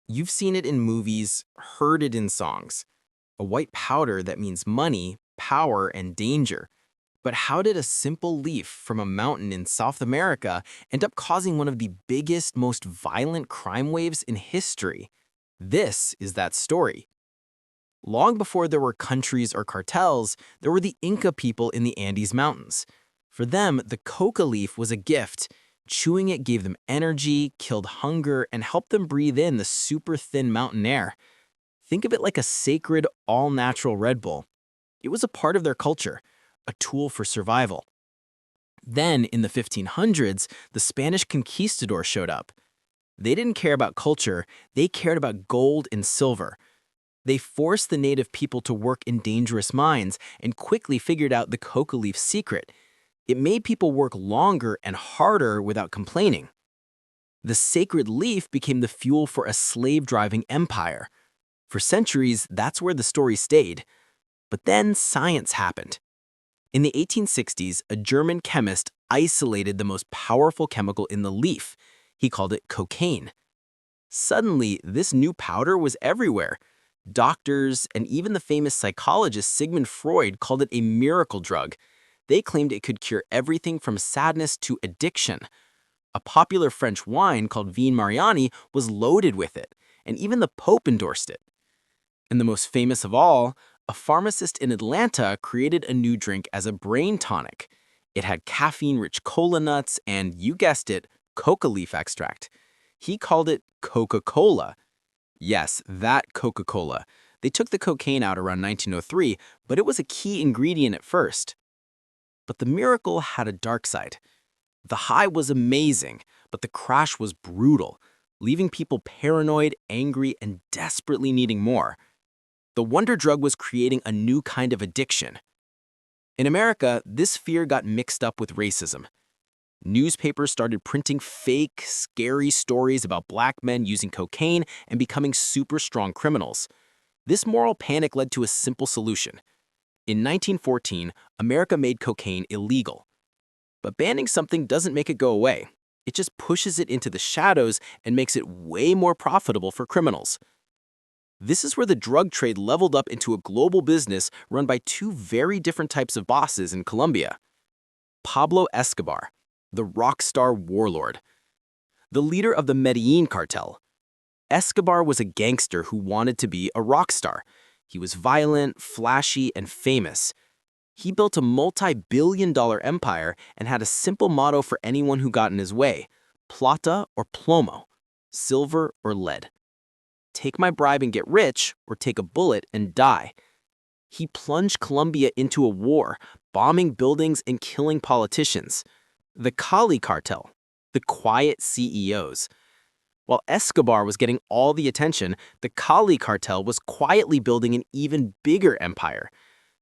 You've seen it in movies, heard it in songs. A white powder that means money, power, and danger. But how did a simple leaf from a mountain in South America end up causing one of the biggest, most violent crime waves in history? This is that story. Long before there were countries or cartels, there were the Inca people in the Andes Mountains. For them, the coca leaf was a gift. Chewing it gave them energy, killed hunger, and helped them breathe in the super thin mountain air. Think of it like a sacred, all-natural Red Bull. It was a part of their culture, a tool for survival. Then, in the 1500s, the Spanish conquistadors showed up. They didn't care about culture, they cared about gold and silver. They forced the native people to work in dangerous mines and quickly figured out the coca leaf secret. It made people work longer and harder without complaining. The sacred leaf became the fuel for a slave-driving empire. For centuries, that's where the story stayed. But then science happened. In the 1860s, a German chemist isolated the most powerful chemical in the leaf. He called it cocaine. Suddenly, this new powder was everywhere. Doctors and even the famous psychologist Sigmund Freud called it a miracle drug. They claimed it could cure everything from sadness to addiction. A popular French wine called Vin Mariani was loaded with it, and even the Pope endorsed it. And the most famous of all, a pharmacist in Atlanta created a new drink as a brain tonic. It had caffeine-rich cola nuts and, you guessed it, coca leaf extract. He called it Coca-Cola. Yes, that Coca-Cola. They took the cocaine out around 1903, but it was a key ingredient at first. But the miracle had a dark side. The high was amazing, but the crash was brutal, leaving people paranoid, angry, and desperately needing more. The wonder drug was creating a new kind of addiction. In America, this fear got mixed up with racism. Newspapers started printing fake, scary stories about black men using cocaine and becoming super strong criminals. This moral panic led to a simple solution. In 1914, America made cocaine illegal. But banning something doesn't make it go away. It just pushes it into the shadows and makes it way more profitable for criminals. This is where the drug trade leveled up into a global business run by two very different types of bosses in Colombia. Pablo Escobar, the rock star warlord, the leader of the Medellin cartel. Escobar was a gangster who wanted to be a rock star. He was violent, flashy, and famous. He built a multi-billion-dollar empire and had a simple motto for anyone who got in his way: plata or plomo, silver or lead. Take my bribe and get rich, or take a bullet and die. He plunged Colombia into a war, bombing buildings and killing politicians. The Cali Cartel, the quiet CEOs. While Escobar was getting all the attention, the Cali Cartel was quietly building an even bigger empire.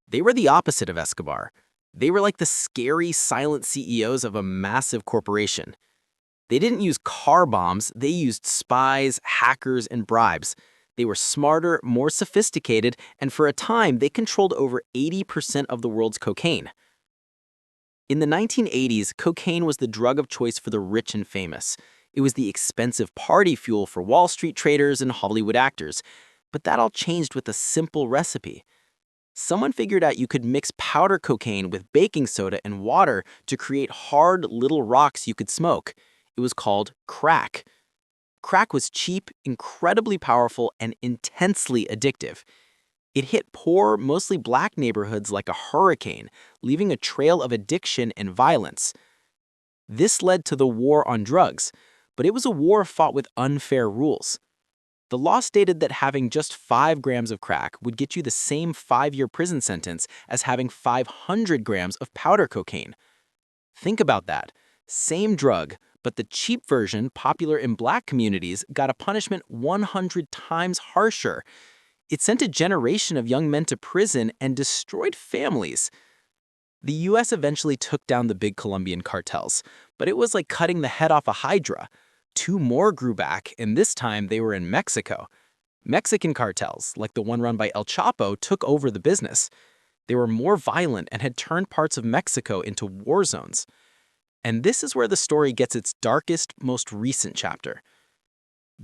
They were the opposite of Escobar. They were like the scary, silent CEOs of a massive corporation. They didn't use car bombs, they used spies, hackers, and bribes. They were smarter, more sophisticated, and for a time, they controlled over 80% of the world's cocaine. In the 1980s, cocaine was the drug of choice for the rich and famous. It was the expensive party fuel for Wall Street traders and Hollywood actors. But that all changed with a simple recipe. Someone figured out you could mix powder cocaine with baking soda and water to create hard little rocks you could smoke. It was called crack. Crack was cheap, incredibly powerful, and intensely addictive. It hit poor, mostly black neighborhoods like a hurricane, leaving a trail of addiction and violence. This led to the war on drugs, but it was a war fought with unfair rules. The law stated that having just 5 grams of crack would get you the same 5-year prison sentence as having 500 grams of powder cocaine. Think about that. Same drug, but the cheap version, popular in black communities, got a punishment 100 times harsher. It sent a generation of young men to prison and destroyed families. The US eventually took down the big Colombian cartels, but it was like cutting the head off a hydra. 2 more grew back, and this time they were in Mexico. Mexican cartels, like the one run by El Chapo, took over the business. They were more violent and had turned parts of Mexico into war zones. And this is where the story gets its darkest, most recent chapter.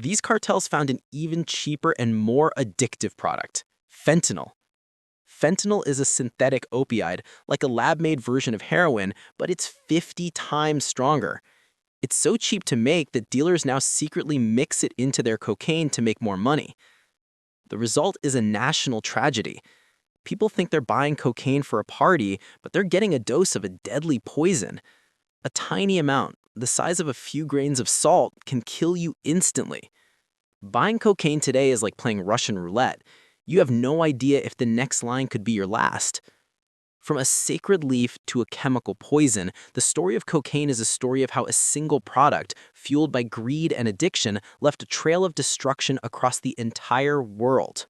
These cartels found an even cheaper and more addictive product: fentanyl. Fentanyl is a synthetic opioid, like a lab-made version of heroin, but it's 50 times stronger. It's so cheap to make that dealers now secretly mix it into their cocaine to make more money. The result is a national tragedy. People think they're buying cocaine for a party, but they're getting a dose of a deadly poison. A tiny amount, the size of a few grains of salt, can kill you instantly. Buying cocaine today is like playing Russian roulette. You have no idea if the next line could be your last. From a sacred leaf to a chemical poison, the story of cocaine is a story of how a single product, fueled by greed and addiction, left a trail of destruction across the entire world.